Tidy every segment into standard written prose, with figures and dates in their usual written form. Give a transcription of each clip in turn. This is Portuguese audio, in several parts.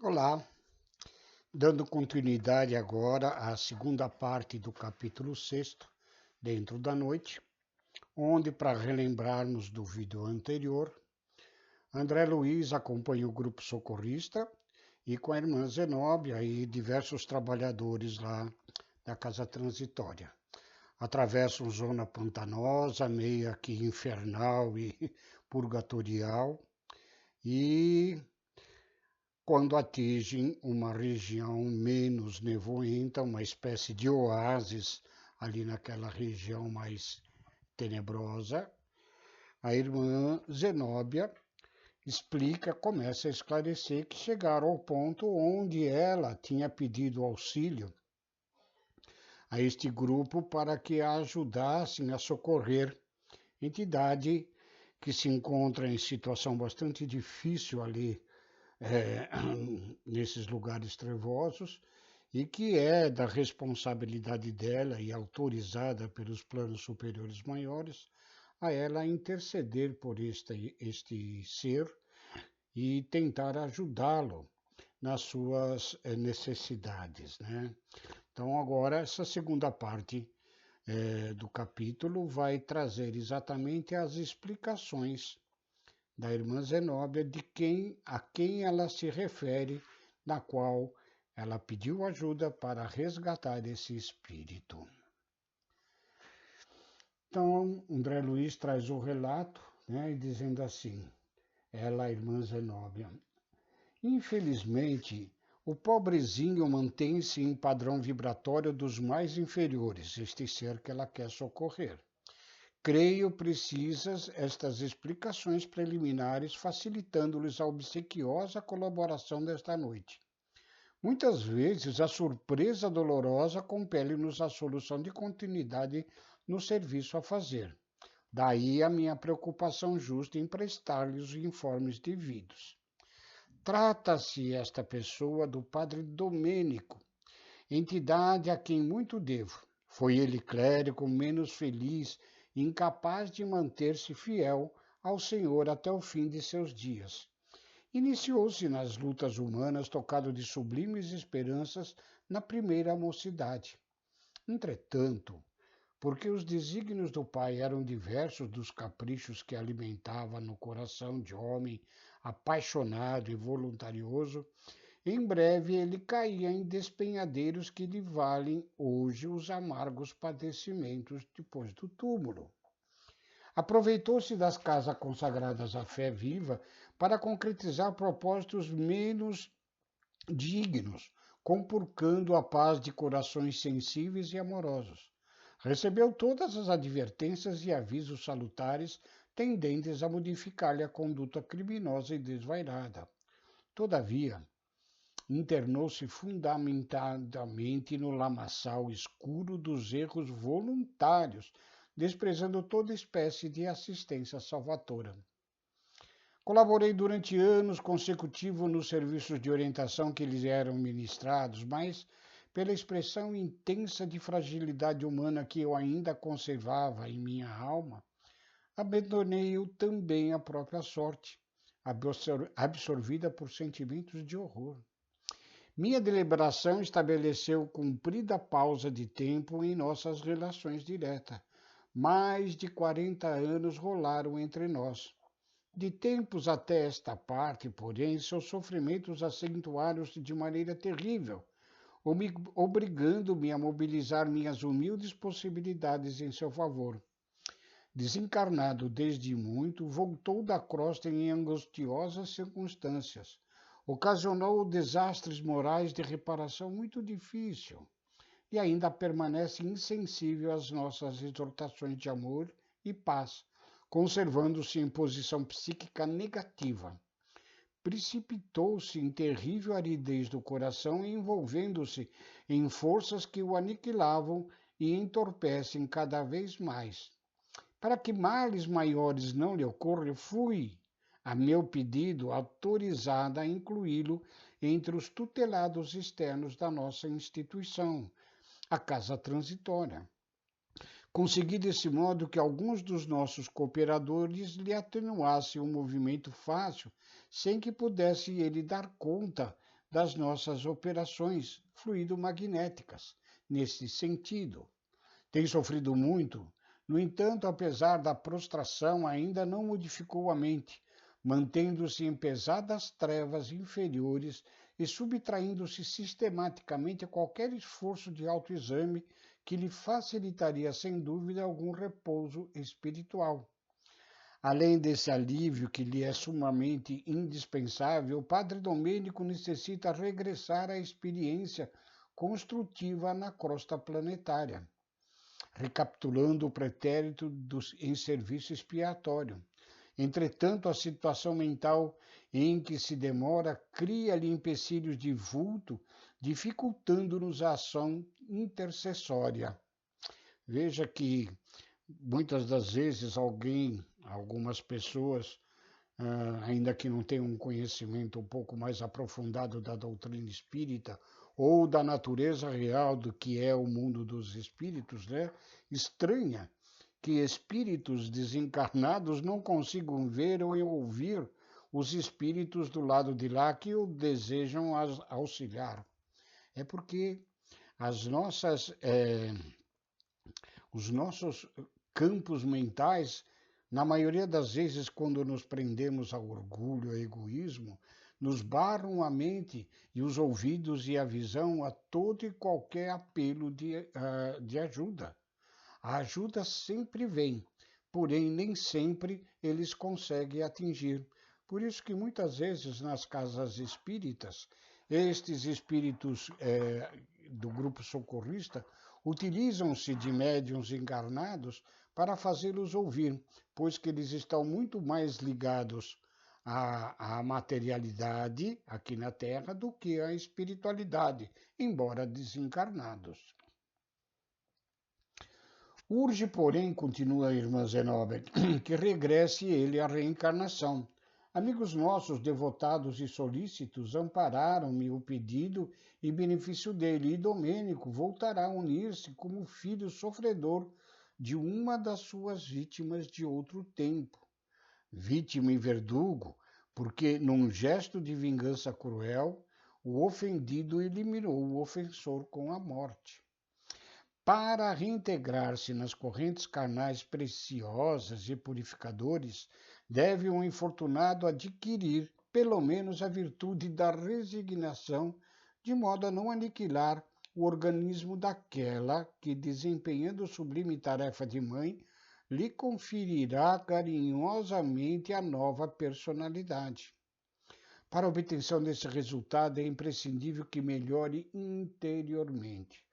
Olá, dando continuidade agora à segunda parte do capítulo 6, Dentro da Noite, onde, para relembrarmos do vídeo anterior, André Luiz acompanha o grupo socorrista e com a irmã Zenóbia e diversos trabalhadores lá da casa transitória. Atravessam zona pantanosa, meio que infernal e purgatorial, e quando atingem uma região menos nevoenta, uma espécie de oásis ali naquela região mais tenebrosa, a irmã Zenóbia explica, começa a esclarecer que chegaram ao ponto onde ela tinha pedido auxílio a este grupo para que a ajudassem a socorrer entidade que se encontra em situação bastante difícil ali nesses lugares trevosos e que é da responsabilidade dela e autorizada pelos planos superiores maiores a ela interceder por este ser e tentar ajudá-lo nas suas necessidades, né? Então agora essa segunda parte do capítulo vai trazer exatamente as explicações da irmã Zenóbia a quem ela se refere, na qual ela pediu ajuda para resgatar esse espírito. Então, André Luiz traz o relato, né, dizendo assim, ela, a irmã Zenóbia, infelizmente, o pobrezinho mantém-se em padrão vibratório dos mais inferiores, este ser que ela quer socorrer. Creio precisas estas explicações preliminares, facilitando-lhes a obsequiosa colaboração desta noite. Muitas vezes a surpresa dolorosa compele-nos à solução de continuidade no serviço a fazer. Daí a minha preocupação justa em prestar-lhes os informes devidos. Trata-se esta pessoa do padre Domênico, entidade a quem muito devo. Foi ele clérigo menos feliz, incapaz de manter-se fiel ao Senhor até o fim de seus dias. Iniciou-se nas lutas humanas, tocado de sublimes esperanças na primeira mocidade. Entretanto, porque os desígnios do Pai eram diversos dos caprichos que alimentava no coração de homem apaixonado e voluntarioso, em breve ele caía em despenhadeiros que lhe valem hoje os amargos padecimentos depois do túmulo. Aproveitou-se das casas consagradas à fé viva para concretizar propósitos menos dignos, compurcando a paz de corações sensíveis e amorosos. Recebeu todas as advertências e avisos salutares tendentes a modificar-lhe a conduta criminosa e desvairada. Todavia, internou-se fundamentadamente no lamaçal escuro dos erros voluntários, desprezando toda espécie de assistência salvadora. Colaborei durante anos consecutivos nos serviços de orientação que lhes eram ministrados, mas, pela expressão intensa de fragilidade humana que eu ainda conservava em minha alma, abandonei-o também à própria sorte, absorvida por sentimentos de horror. Minha deliberação estabeleceu comprida pausa de tempo em nossas relações diretas. Mais de 40 anos rolaram entre nós. De tempos até esta parte, porém, seus sofrimentos acentuaram-se de maneira terrível, obrigando-me a mobilizar minhas humildes possibilidades em seu favor. Desencarnado desde muito, voltou da crosta em angustiosas circunstâncias. Ocasionou desastres morais de reparação muito difícil e ainda permanece insensível às nossas exortações de amor e paz, conservando-se em posição psíquica negativa. Precipitou-se em terrível aridez do coração, envolvendo-se em forças que o aniquilavam e entorpecem cada vez mais. Para que males maiores não lhe ocorram, fui, a meu pedido, autorizada a incluí-lo entre os tutelados externos da nossa instituição, a Casa Transitória. Consegui desse modo que alguns dos nossos cooperadores lhe atenuassem o movimento fácil, sem que pudesse ele dar conta das nossas operações fluidomagnéticas, nesse sentido. Tem sofrido muito, no entanto, apesar da prostração, ainda não modificou a mente, mantendo-se em pesadas trevas inferiores e subtraindo-se sistematicamente a qualquer esforço de autoexame que lhe facilitaria, sem dúvida, algum repouso espiritual. Além desse alívio que lhe é sumamente indispensável, o padre Domênico necessita regressar à experiência construtiva na crosta planetária, recapitulando o pretérito em serviço expiatório. Entretanto, a situação mental em que se demora cria-lhe empecilhos de vulto, dificultando-nos a ação intercessória. Veja que muitas das vezes algumas pessoas, ainda que não tenham um conhecimento um pouco mais aprofundado da doutrina espírita ou da natureza real do que é o mundo dos espíritos, né, estranha que espíritos desencarnados não consigam ver ou ouvir os espíritos do lado de lá que o desejam auxiliar. É porque os nossos campos mentais, na maioria das vezes, quando nos prendemos ao orgulho, ao egoísmo, nos barram a mente e os ouvidos e a visão a todo e qualquer apelo de ajuda. A ajuda sempre vem, porém nem sempre eles conseguem atingir. Por isso que muitas vezes nas casas espíritas, estes espíritos do grupo socorrista utilizam-se de médiuns encarnados para fazê-los ouvir, pois que eles estão muito mais ligados à materialidade aqui na Terra do que à espiritualidade, embora desencarnados. Urge, porém, continua a irmã Zenobel, que regresse ele à reencarnação. Amigos nossos, devotados e solícitos, ampararam-me o pedido e benefício dele, e Domênico voltará a unir-se como filho sofredor de uma das suas vítimas de outro tempo. Vítima e verdugo, porque, num gesto de vingança cruel, o ofendido eliminou o ofensor com a morte. Para reintegrar-se nas correntes carnais preciosas e purificadores, deve um infortunado adquirir, pelo menos, a virtude da resignação, de modo a não aniquilar o organismo daquela que, desempenhando sublime tarefa de mãe, lhe conferirá carinhosamente a nova personalidade. Para a obtenção desse resultado, é imprescindível que melhore interiormente.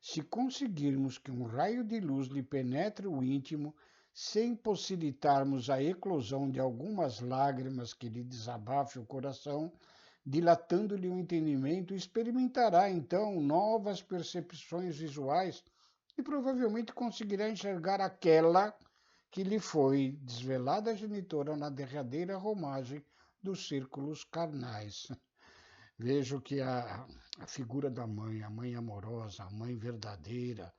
Se conseguirmos que um raio de luz lhe penetre o íntimo, sem possibilitarmos a eclosão de algumas lágrimas que lhe desabafem o coração, dilatando-lhe o entendimento, experimentará então novas percepções visuais e provavelmente conseguirá enxergar aquela que lhe foi desvelada a genitora na derradeira romagem dos círculos carnais. Vejo que a figura da mãe, a mãe amorosa, a mãe verdadeira,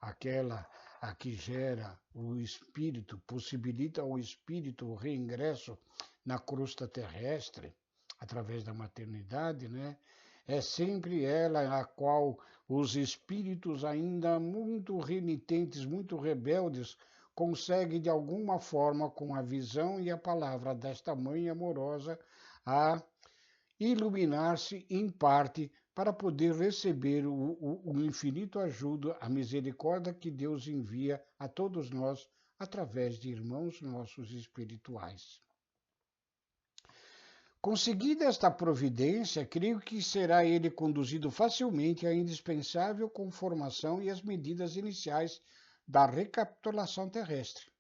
aquela a que gera o espírito, possibilita ao espírito o reingresso na crosta terrestre, através da maternidade, né? É sempre ela a qual os espíritos ainda muito renitentes, muito rebeldes, conseguem de alguma forma, com a visão e a palavra desta mãe amorosa, a iluminar-se em parte para poder receber o infinito ajuda, a misericórdia que Deus envia a todos nós através de irmãos nossos espirituais. Conseguida esta providência, creio que será ele conduzido facilmente à indispensável conformação e às medidas iniciais da recapitulação terrestre.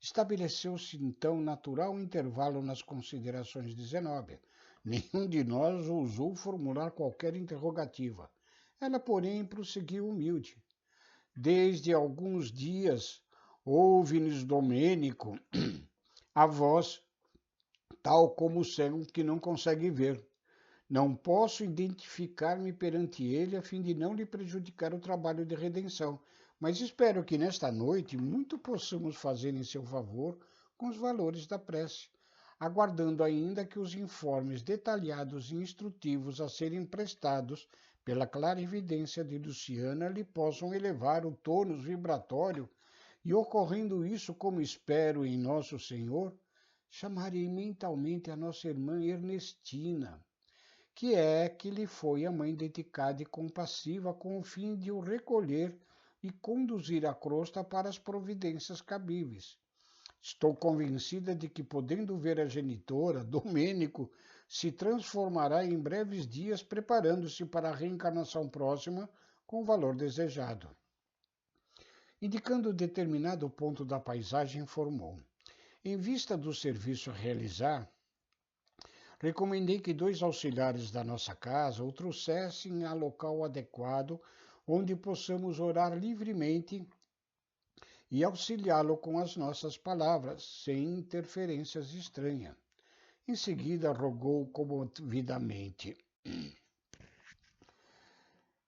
Estabeleceu-se então natural intervalo nas considerações de Zenóbia. Nenhum de nós ousou formular qualquer interrogativa. Ela, porém, prosseguiu humilde. Desde alguns dias, ouve-nos Domênico a voz, tal como o cego que não consegue ver. Não posso identificar-me perante ele a fim de não lhe prejudicar o trabalho de redenção, mas espero que nesta noite muito possamos fazer em seu favor com os valores da prece. aguardando ainda que os informes detalhados e instrutivos a serem prestados pela clarividência de Luciana lhe possam elevar o tônus vibratório e, ocorrendo isso, como espero em Nosso Senhor, chamarei mentalmente a nossa irmã Ernestina, que lhe foi a mãe dedicada e compassiva, com o fim de o recolher e conduzir a crosta para as providências cabíveis. Estou convencida de que, podendo ver a genitora, Domênico se transformará em breves dias, preparando-se para a reencarnação próxima com o valor desejado. Indicando determinado ponto da paisagem, informou: em vista do serviço a realizar, recomendei que 2 auxiliares da nossa casa o trouxessem a local adequado, onde possamos orar livremente e auxiliá-lo com as nossas palavras, sem interferências estranhas. Em seguida, rogou comovidamente: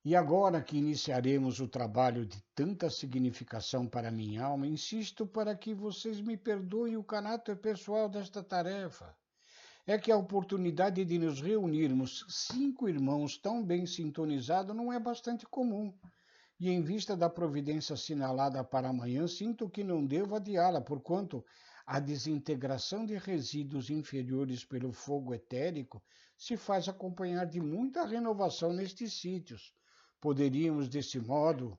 e agora que iniciaremos o trabalho de tanta significação para minha alma, insisto para que vocês me perdoem o caráter pessoal desta tarefa. É que a oportunidade de nos reunirmos 5 irmãos tão bem sintonizados não é bastante comum. E em vista da providência assinalada para amanhã, sinto que não devo adiá-la, porquanto a desintegração de resíduos inferiores pelo fogo etérico se faz acompanhar de muita renovação nestes sítios. Poderíamos, desse modo,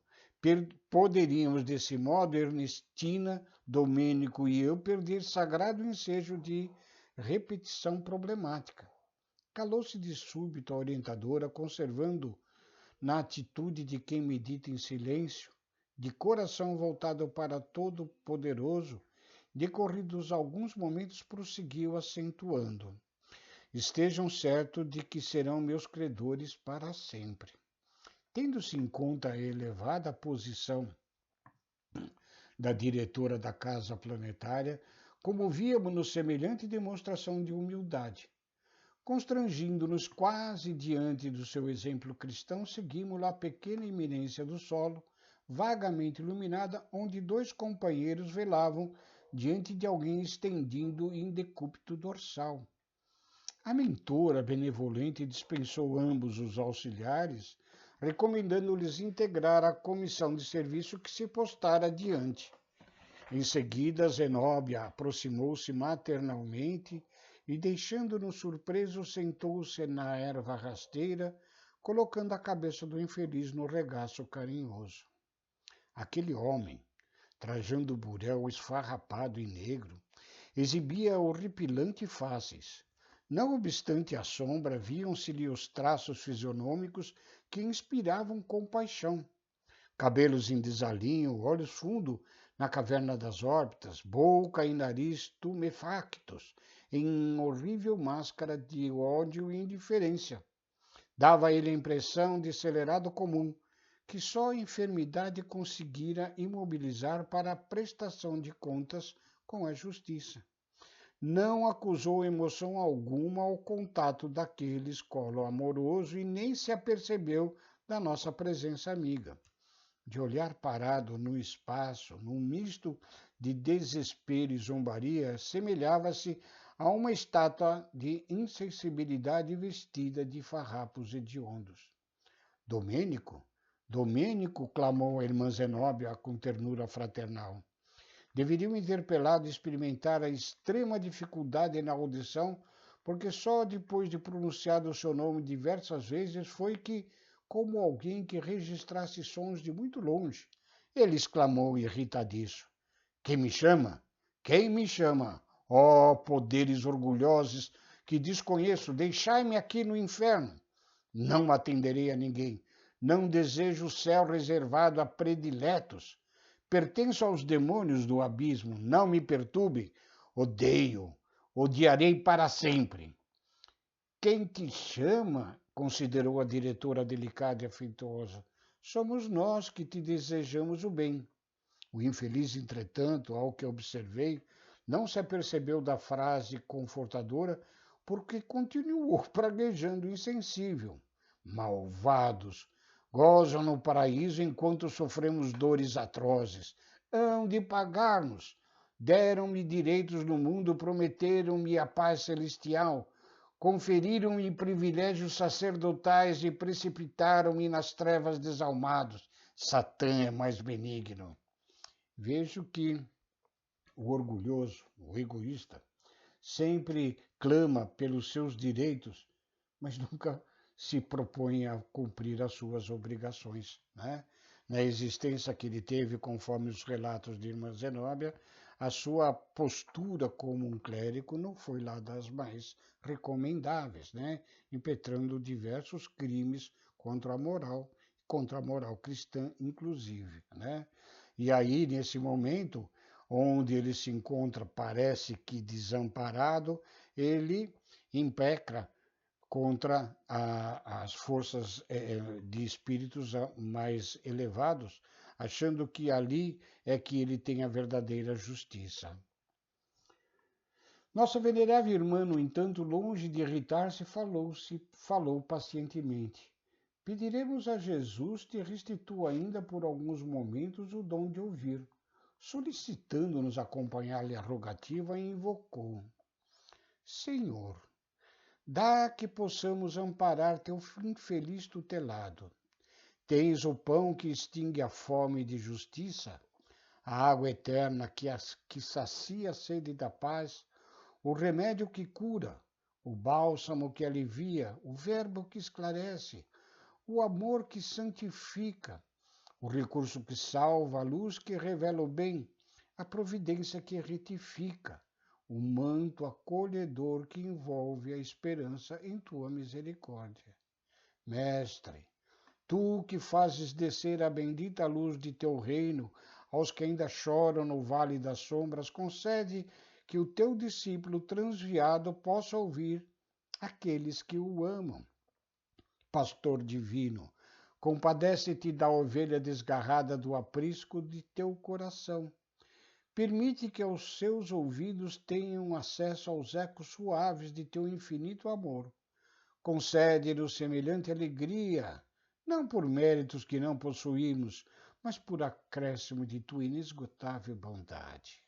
Ernestina, Domênico e eu, perder sagrado ensejo de repetição problemática. Calou-se de súbito a orientadora, conservando na atitude de quem medita em silêncio, de coração voltado para Todo-Poderoso. Decorridos alguns momentos, prosseguiu acentuando: estejam certos de que serão meus credores para sempre. Tendo-se em conta a elevada posição da diretora da Casa Planetária, comovíamos-nos semelhante demonstração de humildade. Constrangindo-nos quase diante do seu exemplo cristão, seguimos-la à pequena eminência do solo, vagamente iluminada, onde 2 companheiros velavam diante de alguém estendido em decúbito dorsal. A mentora benevolente dispensou ambos os auxiliares, recomendando-lhes integrar a comissão de serviço que se postara adiante. Em seguida, Zenóbia aproximou-se maternalmente e, deixando-nos surpresos, sentou-se na erva rasteira, colocando a cabeça do infeliz no regaço carinhoso. Aquele homem, trajando o burel esfarrapado e negro, exibia horripilante faces. Não obstante a sombra, viam-se-lhe os traços fisionômicos que inspiravam compaixão. Cabelos em desalinho, olhos fundos na caverna das órbitas, boca e nariz tumefactos, em horrível máscara de ódio e indiferença. Dava a ele a impressão de celerado comum, que só a enfermidade conseguira imobilizar para a prestação de contas com a justiça. Não acusou emoção alguma ao contato daqueles colo amoroso e nem se apercebeu da nossa presença amiga. De olhar parado no espaço, num misto de desespero e zombaria, semelhava-se a uma estátua de insensibilidade vestida de farrapos hediondos. Domênico? Domênico, clamou a irmã Zenóbia com ternura fraternal. Deveriam interpelado experimentar a extrema dificuldade na audição, porque só depois de pronunciado o seu nome diversas vezes foi que, como alguém que registrasse sons de muito longe, ele exclamou irritadiço: quem me chama? Quem me chama? Ó poderes orgulhosos que desconheço, deixai-me aqui no inferno. Não atenderei a ninguém. Não desejo o céu reservado a prediletos. Pertenço aos demônios do abismo. Não me perturbe. Odeio. Odiarei para sempre. Quem te chama? Considerou a diretora delicada e afetuosa. Somos nós que te desejamos o bem. O infeliz, entretanto, ao que observei, não se apercebeu da frase confortadora, porque continuou praguejando insensível. Malvados! Gozam no paraíso enquanto sofremos dores atrozes. Hão de pagar-nos. Deram-me direitos no mundo, prometeram-me a paz celestial, conferiram-me privilégios sacerdotais e precipitaram-me nas trevas desalmados. Satã é mais benigno. Vejo que o orgulhoso, o egoísta, sempre clama pelos seus direitos, mas nunca se propõe a cumprir as suas obrigações, né? Na existência que ele teve, conforme os relatos de Irmã Zenóbia, a sua postura como um clérigo não foi lá das mais recomendáveis, né? Impetrando diversos crimes contra a moral cristã, inclusive, né? E aí, nesse momento, onde ele se encontra, parece que desamparado, ele impeca contra as forças de espíritos mais elevados, achando que ali é que ele tem a verdadeira justiça. Nossa venerável irmã, no entanto, longe de irritar-se, falou pacientemente. Pediremos a Jesus que restitua ainda por alguns momentos o dom de ouvir. Solicitando-nos acompanhar-lhe a rogativa, invocou. Senhor, dá que possamos amparar teu infeliz tutelado. Tens o pão que extingue a fome de justiça, a água eterna que sacia a sede da paz, o remédio que cura, o bálsamo que alivia, o verbo que esclarece, o amor que santifica, o recurso que salva, a luz que revela o bem, a providência que retifica, o manto acolhedor que envolve a esperança em tua misericórdia. Mestre, tu que fazes descer a bendita luz de teu reino aos que ainda choram no vale das sombras, concede que o teu discípulo transviado possa ouvir aqueles que o amam. Pastor divino, compadece-te da ovelha desgarrada do aprisco de teu coração. Permite que aos seus ouvidos tenham acesso aos ecos suaves de teu infinito amor. Concede-nos semelhante alegria, não por méritos que não possuímos, mas por acréscimo de tua inesgotável bondade.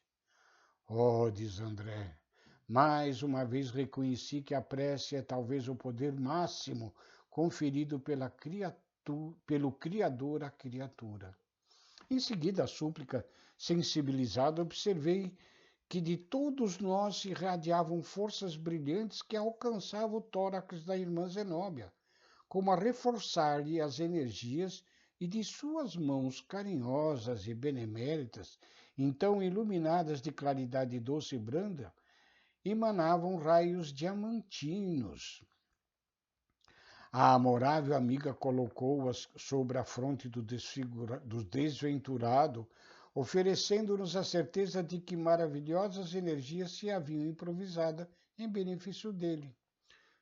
Oh, diz André, mais uma vez reconheci que a prece é talvez o poder máximo conferido pelo Criador à criatura. Em seguida, a súplica, sensibilizado, observei que de todos nós se irradiavam forças brilhantes que alcançavam o tórax da irmã Zenóbia, como a reforçar-lhe as energias, e de suas mãos carinhosas e beneméritas, então iluminadas de claridade doce e branda, emanavam raios diamantinos. A amorável amiga colocou-as sobre a fronte do desventurado, oferecendo-nos a certeza de que maravilhosas energias se haviam improvisado em benefício dele.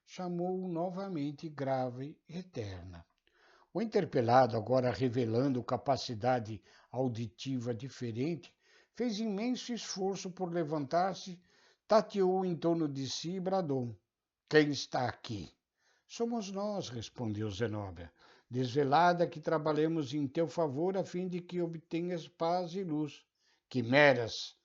Chamou-o novamente grave e eterna. O interpelado, agora revelando capacidade auditiva diferente, fez imenso esforço por levantar-se, tateou em torno de si e bradou. Quem está aqui? Somos nós, respondeu Zenóbia, desvelada que trabalhemos em teu favor a fim de que obtenhas paz e luz. Quimeras!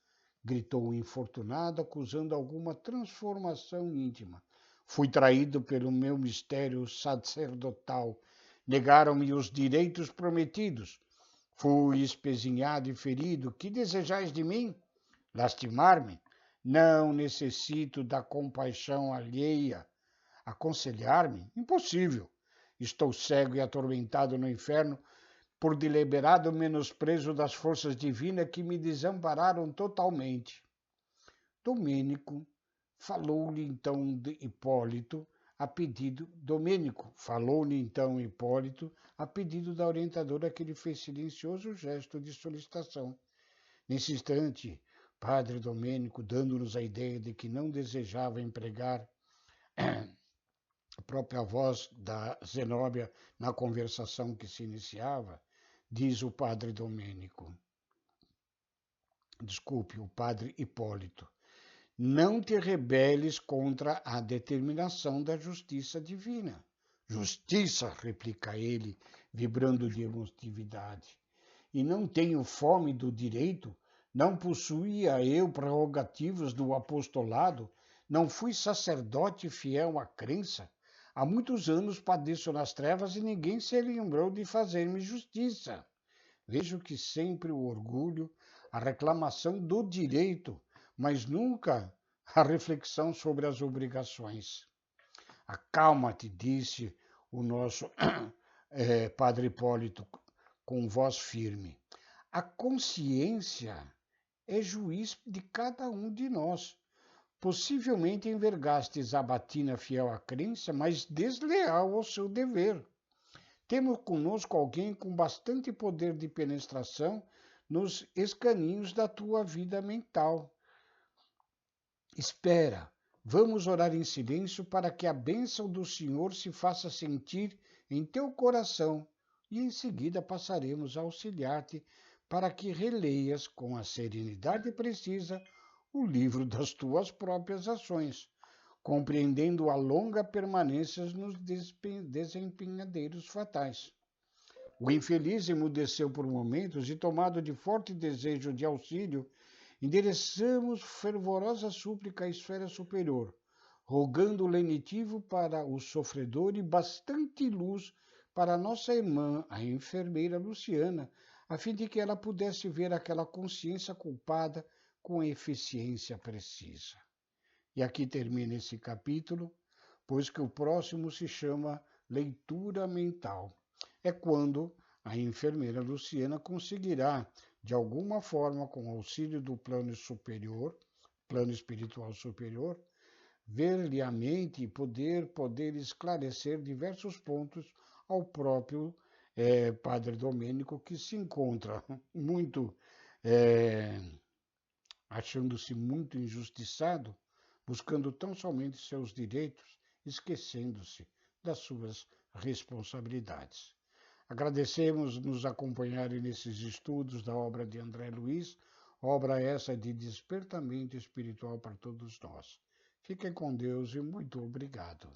Gritou o infortunado, acusando alguma transformação íntima. Fui traído pelo meu mistério sacerdotal. Negaram-me os direitos prometidos. Fui espezinhado e ferido. Que desejais de mim? Lastimar-me? Não necessito da compaixão alheia. Aconselhar-me? Impossível. Estou cego e atormentado no inferno por deliberado menosprezo das forças divinas que me desampararam totalmente. Domênico falou-lhe então Hipólito a pedido da orientadora, que lhe fez silencioso gesto de solicitação. Nesse instante, Padre Domênico, dando-nos a ideia de que não desejava empregar a própria voz da Zenóbia na conversação que se iniciava, diz o padre o padre Hipólito, não te rebeles contra a determinação da justiça divina. Justiça, replica ele, vibrando de emotividade. E não tenho fome do direito, Não possuía eu prerrogativas do apostolado? Não fui sacerdote fiel à crença? Há muitos anos padeço nas trevas e ninguém se lembrou de fazer-me justiça. Vejo que sempre o orgulho, a reclamação do direito, mas nunca a reflexão sobre as obrigações. Acalma-te, disse o nosso Padre Hipólito com voz firme. A consciência é juiz de cada um de nós. Possivelmente envergastes a batina fiel à crença, mas desleal ao seu dever. Temos conosco alguém com bastante poder de penetração nos escaninhos da tua vida mental. Espera, vamos orar em silêncio para que a bênção do Senhor se faça sentir em teu coração e em seguida passaremos a auxiliar-te para que releias com a serenidade precisa o livro das tuas próprias ações, compreendendo a longa permanência nos desempenhadeiros fatais. O infeliz emudeceu por momentos e, tomado de forte desejo de auxílio, endereçamos fervorosa súplica à esfera superior, rogando lenitivo para o sofredor e bastante luz para nossa irmã, a enfermeira Luciana, a fim de que ela pudesse ver aquela consciência culpada com a eficiência precisa. E aqui termina esse capítulo, pois que o próximo se chama leitura mental. É quando a enfermeira Luciana conseguirá, de alguma forma, com o auxílio do plano superior, plano espiritual superior, ver-lhe a mente e poder esclarecer diversos pontos ao próprio Padre Domênico, que se encontra muito, achando-se muito injustiçado, buscando tão somente seus direitos, esquecendo-se das suas responsabilidades. Agradecemos nos acompanharem nesses estudos da obra de André Luiz, obra essa de despertamento espiritual para todos nós. Fiquem com Deus e muito obrigado.